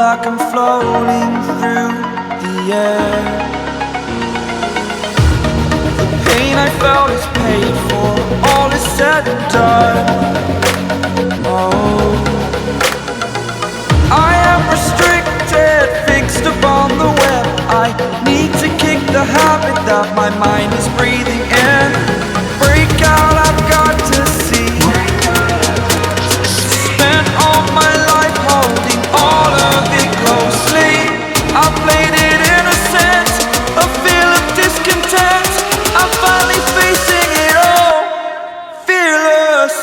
like I'm floating through the air. The pain I felt is paid for, all is said and done. Oh, I am restricted, fixed upon the web. I need to kick the habit that my mind is breathing in. Break out, I've got to see. Spent all my life holding all of it closely. I played it innocent, a feel of discontent. I'm finally facing it all, fearless.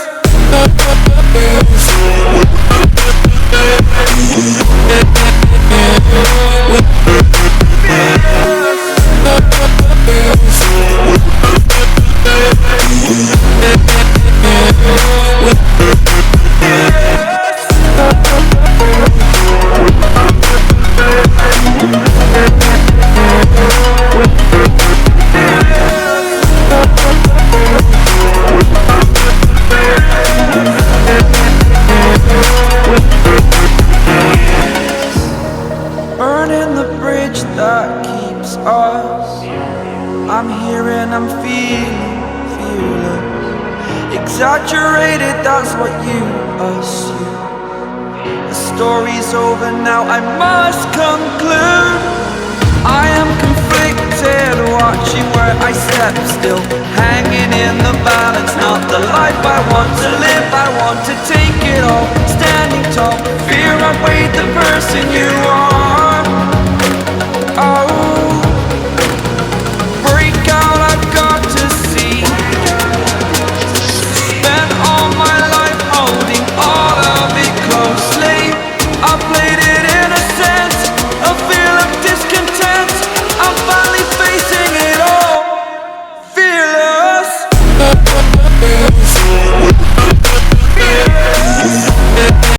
Burning the bridge that keeps us. I'm here and I'm feeling fearless. Exaggerated, that's what you assume. The story's over now, I must conclude. I am conflicted, watching where I step still, hanging in the balance. Not the life I want to live, I want to take it all. Standing tall, fear I weighed the person you are.